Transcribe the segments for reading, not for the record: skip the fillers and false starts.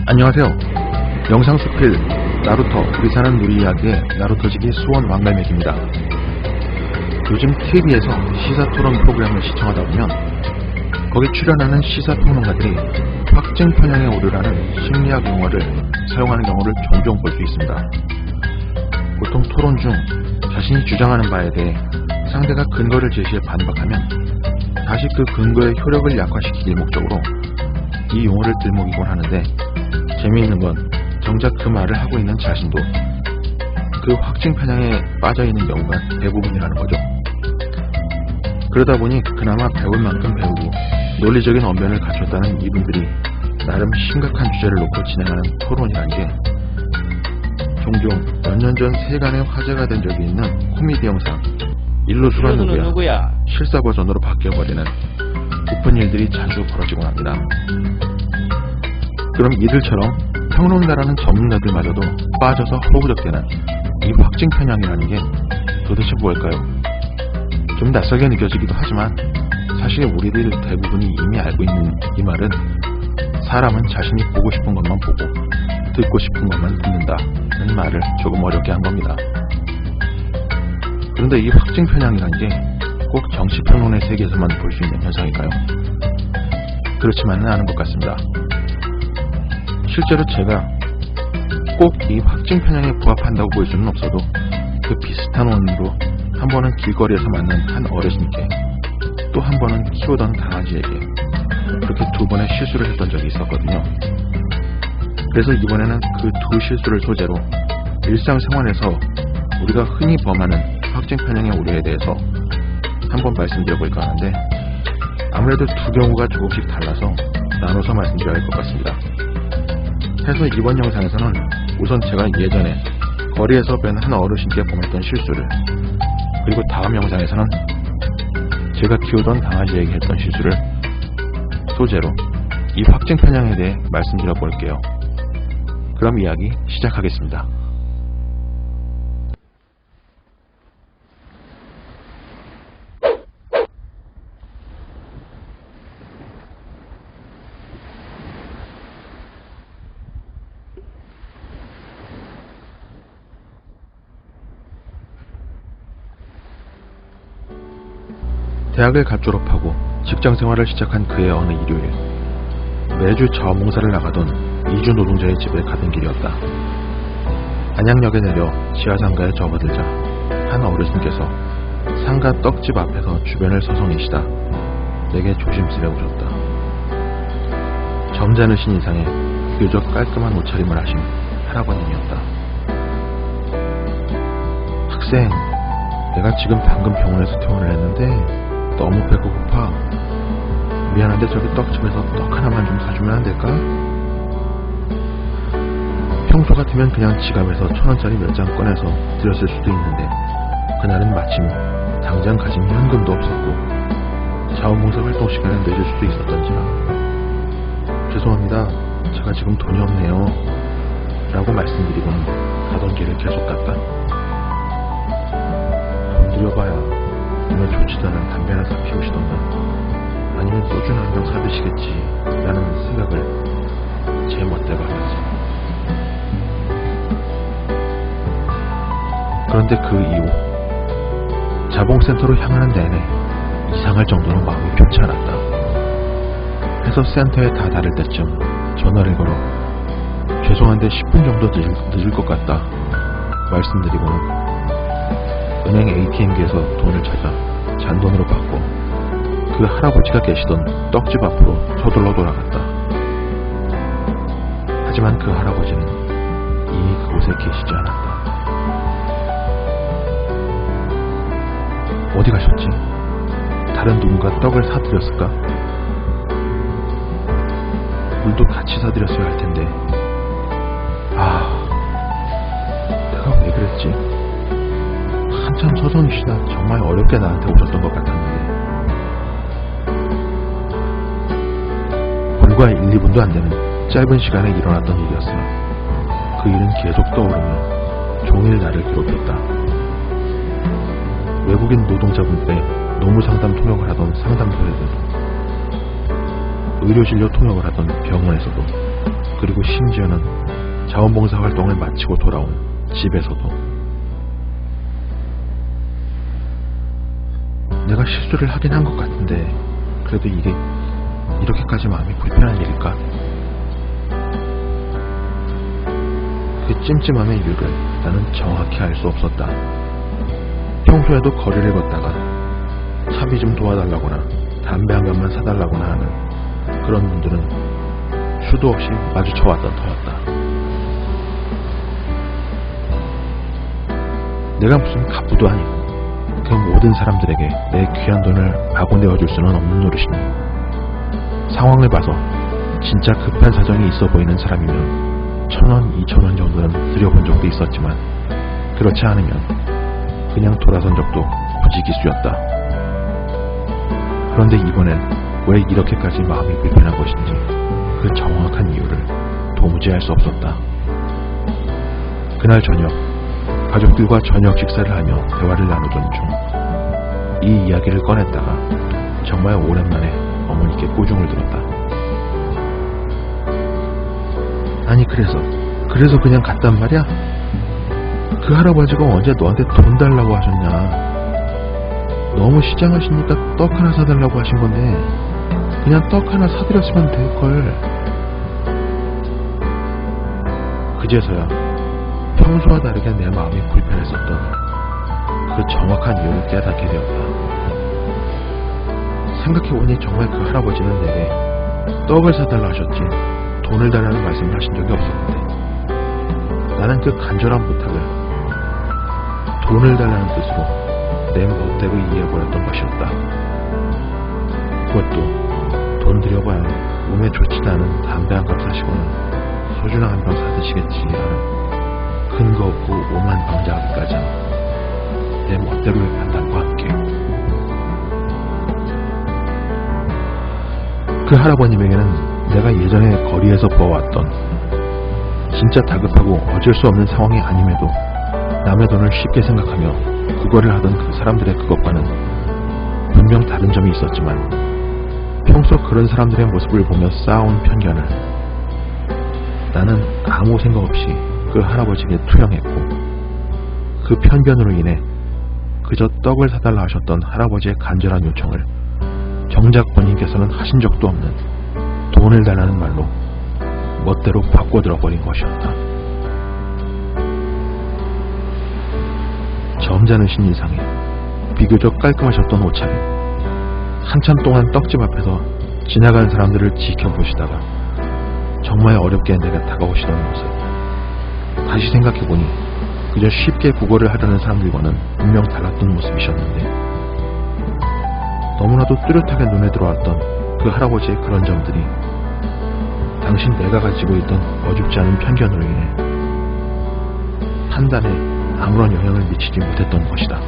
안녕하세요. 영상 스킬 나루토 우리 사는 누리 이야기의 나루토지기 수원 왕갈매기입니다. 요즘 TV에서 시사토론 프로그램을 시청하다 보면 거기 출연하는 시사평론가들이 확증 편향에 오르라는 심리학 용어를 사용하는 경우를 종종 볼 수 있습니다. 보통 토론 중 자신이 주장하는 바에 대해 상대가 근거를 제시해 반박하면 다시 그 근거의 효력을 약화시키길 목적으로 이 용어를 들먹이곤 하는데, 재미있는 건 정작 그 말을 하고 있는 자신도 그 확증 편향에 빠져있는 경우가 대부분이라는 거죠. 그러다 보니 그나마 배울 만큼 배우고 논리적인 언변을 갖췄다는 이분들이 나름 심각한 주제를 놓고 진행하는 토론이라는 게 종종 몇 년 전 세간의 화제가 된 적이 있는 코미디 영상 일루수가 누구야 실사 버전으로 바뀌어버리는 웃픈 일들이 자주 벌어지곤 합니다. 그럼 이들처럼 평론가라는 전문가들마저도 빠져서 허우적대는 이 확증 편향이라는 게 도대체 뭘까요? 좀 낯설게 느껴지기도 하지만 사실 우리들 대부분이 이미 알고 있는 이 말은 사람은 자신이 보고 싶은 것만 보고 듣고 싶은 것만 듣는다는 말을 조금 어렵게 한 겁니다. 그런데 이 확증 편향이라는 게 꼭 정치평론의 세계에서만 볼 수 있는 현상일까요? 그렇지만은 않은 것 같습니다. 실제로 제가 꼭 이 확증 편향에 부합한다고 볼 수는 없어도 그 비슷한 원인으로 한 번은 길거리에서 만난 한 어르신께, 또 한 번은 키우던 강아지에게 그렇게 두 번의 실수를 했던 적이 있었거든요. 그래서 이번에는 그 두 실수를 소재로 일상생활에서 우리가 흔히 범하는 확증 편향의 우려에 대해서 한번 말씀드려볼까 하는데, 아무래도 두 경우가 조금씩 달라서 나눠서 말씀드려야 할 것 같습니다. 해서 이번 영상에서는 우선 제가 예전에 거리에서 뵌 한 어르신께 범했던 실수를, 그리고 다음 영상에서는 제가 키우던 강아지에게 했던 실수를 소재로 이 확증 편향에 대해 말씀드려 볼게요. 그럼 이야기 시작하겠습니다. 대학을 갓 졸업하고 직장생활을 시작한 그의 어느 일요일, 매주 자원봉사를 나가던 이주 노동자의 집에 가던 길이었다. 안양역에 내려 지하상가에 접어들자 한 어르신께서 상가 떡집 앞에서 주변을 서성이시다 내게 조심스레 오셨다. 점잖으신 인상에 비교적 깔끔한 옷차림을 하신 할아버님이었다. 학생, 내가 지금 방금 병원에서 퇴원을 했는데 너무 배고파. 미안한데 저기 떡집에서 떡 하나만 좀 사주면 안 될까? 평소 같으면 그냥 지갑에서 1,000원짜리 몇 장 꺼내서 드렸을 수도 있는데, 그날은 마침 당장 가진 현금도 없었고 자원봉사 활동 시간에 내줄 수도 있었던지라 죄송합니다, 제가 지금 돈이 없네요 라고 말씀드리고는 가던 길을 계속 갔다. 돈 들여봐야 정말 좋지도 않은 담배 하나 사 피우시던가 아니면 소주나 한 병 사드시겠지 라는 생각을 제 멋대로 하면서, 그런데 그 이후 자봉센터로 향하는 내내 이상할 정도로 마음이 편치 않았다. 해서 센터에 다 다를 때쯤 전화를 걸어 죄송한데 10분 정도 늦을 것 같다 말씀드리고는 은행 ATM기에서 돈을 찾아 잔돈으로 받고 그 할아버지가 계시던 떡집 앞으로 서둘러 돌아갔다. 하지만 그 할아버지는 이미 그곳에 계시지 않았다. 어디 가셨지? 다른 누군가 떡을 사드렸을까? 물도 같이 사드렸어야 할 텐데, 내가 왜 그랬지? 한참 서성이시다 정말 어렵게 나한테 오셨던 것 같았는데, 불과 1, 2분도 안 되는 짧은 시간에 일어났던 일이었으나 그 일은 계속 떠오르며 종일 나를 괴롭혔다. 외국인 노동자분들의 노무상담 통역을 하던 상담소에서도, 의료진료 통역을 하던 병원에서도 그리고 심지어는 자원봉사 활동을 마치고 돌아온 집에서도 내가 실수를 하긴 한 것 같은데 그래도 이게 이렇게까지 마음이 불편한 일일까? 그 찜찜함의 이유를 나는 정확히 알 수 없었다. 평소에도 거리를 걷다가 차비 좀 도와달라거나 담배 한 갑만 사달라거나 하는 그런 분들은 수도 없이 마주쳐왔던 터였다. 내가 무슨 갑부도 아니고 그 모든 사람들에게 내 귀한 돈을 마구 내어줄 수는 없는 노릇이니 상황을 봐서 진짜 급한 사정이 있어 보이는 사람이면 1,000원, 2,000원 정도는 드려본 적도 있었지만 그렇지 않으면 그냥 돌아선 적도 부지기수였다. 그런데 이번엔 왜 이렇게까지 마음이 불편한 것인지 그 정확한 이유를 도무지 알 수 없었다. 그날 저녁 가족들과 저녁 식사를 하며 대화를 나누던 중 이 이야기를 꺼냈다가 정말 오랜만에 어머니께 꾸중을 들었다. 아니 그래서 그냥 갔단 말이야? 그 할아버지가 언제 너한테 돈 달라고 하셨냐? 너무 시장하시니까 떡 하나 사달라고 하신 건데 그냥 떡 하나 사드렸으면 될걸. 그제서야 평소와 다르게 내 마음이 불편했었던 그 정확한 이유를 깨닫게 되었다. 생각해보니 정말 그 할아버지는 내게 떡을 사달라 하셨지 돈을 달라는 말씀을 하신 적이 없었는데 나는 그 간절한 부탁을 돈을 달라는 뜻으로 내 멋대로 이해해버렸던 것이었다. 그것도 돈 들여봐야 몸에 좋지도 않은 담배 한 갑 사시고는 소주나 한 병 사드시겠지 하는 근거 없고 오만 방자하기까지 한 내 멋대로의 판단과 함께 그 할아버님에게는 내가 예전에 거리에서 보아왔던 진짜 다급하고 어쩔 수 없는 상황이 아님에도 남의 돈을 쉽게 생각하며 구걸을 하던 그 사람들의 그것과는 분명 다른 점이 있었지만 평소 그런 사람들의 모습을 보며 쌓아온 편견을 나는 아무 생각 없이 그 할아버지에게 투영했고 그 편견으로 인해 그저 떡을 사달라 하셨던 할아버지의 간절한 요청을 정작 본인께서는 하신 적도 없는 돈을 달라는 말로 멋대로 바꿔들어버린 것이었다. 점잖으신 인상에 비교적 깔끔하셨던 옷차림, 한참 동안 떡집 앞에서 지나가는 사람들을 지켜보시다가 정말 어렵게 내게 다가오시던 모습, 다시 생각해보니 그저 쉽게 구걸을 하려는 사람들과는 분명 달랐던 모습이셨는데 너무나도 뚜렷하게 눈에 들어왔던 그 할아버지의 그런 점들이 당신 내가 가지고 있던 어줍지 않은 편견으로 인해 판단에 아무런 영향을 미치지 못했던 것이다.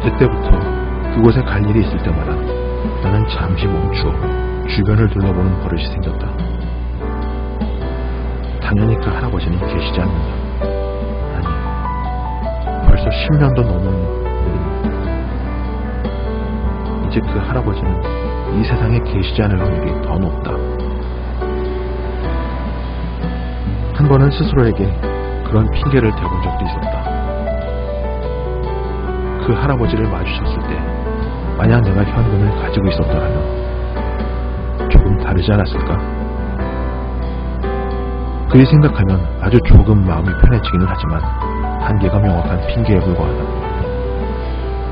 그때부터 그곳에 갈 일이 있을 때마다 나는 잠시 멈추어 주변을 둘러보는 버릇이 생겼다. 당연히 그 할아버지는 계시지 않는다. 아니, 벌써 10년도 넘은 일이니 이제 그 할아버지는 이 세상에 계시지 않을 확률이 더 높다. 한 번은 스스로에게 그런 핑계를 대본 적도 있었다. 그 할아버지를 마주쳤을 때 만약 내가 현금을 가지고 있었더라면 조금 다르지 않았을까? 그리 생각하면 아주 조금 마음이 편해지기는 하지만 한계가 명확한 핑계에 불과하다.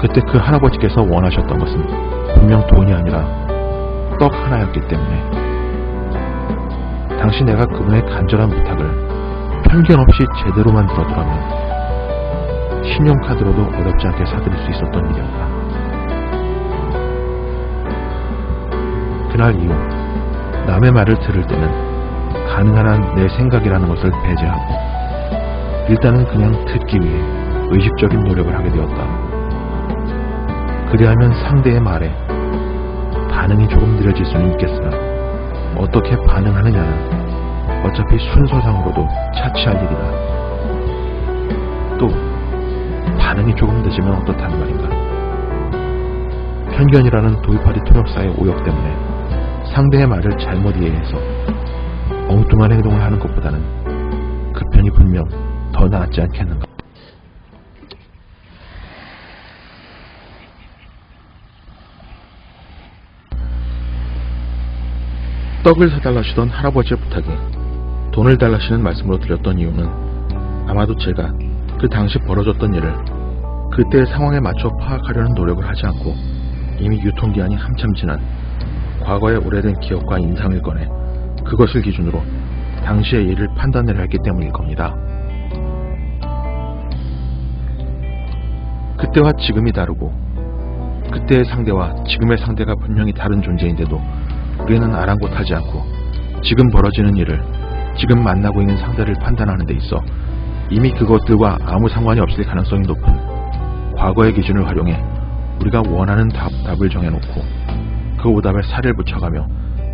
그때 그 할아버지께서 원하셨던 것은 분명 돈이 아니라 떡 하나였기 때문에 당시 내가 그분의 간절한 부탁을 편견 없이 제대로만 들어두라면 신용카드로도 어렵지 않게 사드릴 수 있었던 일이었다. 그날 이후 남의 말을 들을 때는 가능한 한 내 생각이라는 것을 배제하고 일단은 그냥 듣기 위해 의식적인 노력을 하게 되었다. 그리하면 상대의 말에 반응이 조금 느려질 수는 있겠으나 어떻게 반응하느냐는 어차피 순서상으로도 차치할 일이다. 또 반응이 조금 늦으면 어떻단 말인가. 편견이라는 돌팔이 통역사의 오역 때문에 상대의 말을 잘못 이해해서 엉뚱한 행동을 하는 것보다는 그 편이 분명 더 낫지 않겠는가. 떡을 사달라시던 할아버지의 부탁에 돈을 달라시는 말씀으로 드렸던 이유는 아마도 제가 그 당시 벌어졌던 일을 그때의 상황에 맞춰 파악하려는 노력을 하지 않고 이미 유통기한이 한참 지난 과거의 오래된 기억과 인상을 꺼내 그것을 기준으로 당시의 일을 판단을 했기 때문일 겁니다. 그때와 지금이 다르고 그때의 상대와 지금의 상대가 분명히 다른 존재인데도 우리는 아랑곳하지 않고 지금 벌어지는 일을 지금 만나고 있는 상대를 판단하는 데 있어 이미 그것들과 아무 상관이 없을 가능성이 높은 과거의 기준을 활용해 우리가 원하는 답을 정해놓고 그 오답에 살을 붙여가며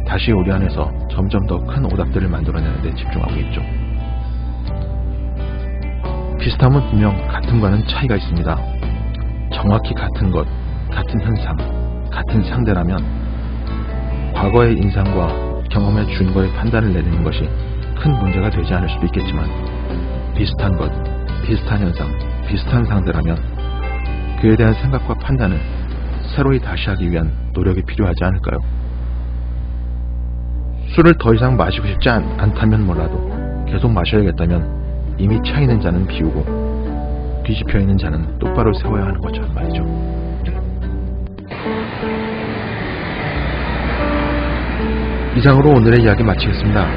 다시 우리 안에서 점점 더 큰 오답들을 만들어내는 데 집중하고 있죠. 비슷함은 분명 같음과는 차이가 있습니다. 정확히 같은 것, 같은 현상, 같은 상대라면 과거의 인상과 경험의 준거의 판단을 내리는 것이 큰 문제가 되지 않을 수도 있겠지만 비슷한 것, 비슷한 현상, 비슷한 상대라면 그에 대한 생각과 판단을 새로이 다시 하기 위한 노력이 필요하지 않을까요? 술을 더 이상 마시고 싶지 않다면 몰라도 계속 마셔야겠다면 이미 차 있는 잔은 비우고 뒤집혀 있는 잔은 똑바로 세워야 하는 것처럼 말이죠. 이상으로 오늘의 이야기 마치겠습니다.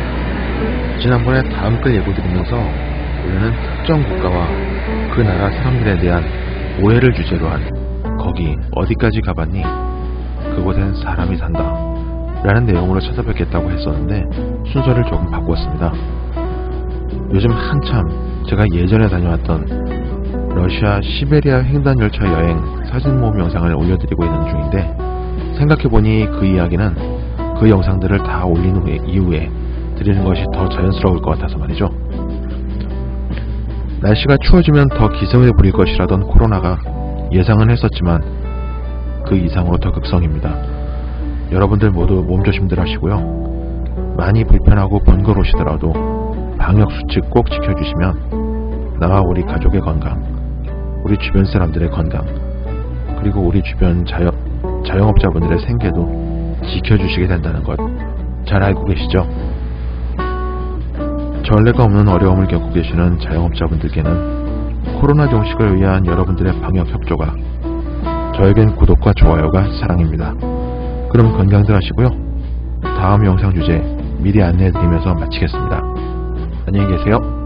지난번에 다음 글 예고드리면서 우리는 특정 국가와 그 나라 사람들에 대한 오해를 주제로 한 거기 어디까지 가봤니? 그곳엔 사람이 산다 라는 내용으로 찾아뵙겠다고 했었는데 순서를 조금 바꾸었습니다. 요즘 한참 제가 예전에 다녀왔던 러시아 시베리아 횡단열차 여행 사진 모음 영상을 올려드리고 있는 중인데 생각해보니 그 이야기는 그 영상들을 다 올린 이후에 드리는 것이 더 자연스러울 것 같아서 말이죠. 날씨가 추워지면 더 기승을 부릴 것이라던 코로나가 예상은 했었지만 그 이상으로 더 극성입니다. 여러분들 모두 몸조심들 하시고요. 많이 불편하고 번거로우시더라도 방역수칙 꼭 지켜주시면 나와 우리 가족의 건강, 우리 주변 사람들의 건강, 그리고 우리 주변 자영업자분들의 생계도 지켜주시게 된다는 것 잘 알고 계시죠? 전례가 없는 어려움을 겪고 계시는 자영업자분들께는 코로나 종식을 위한 여러분들의 방역 협조가 저에겐 구독과 좋아요가 사랑입니다. 그럼 건강들 하시고요. 다음 영상 주제 미리 안내해드리면서 마치겠습니다. 안녕히 계세요.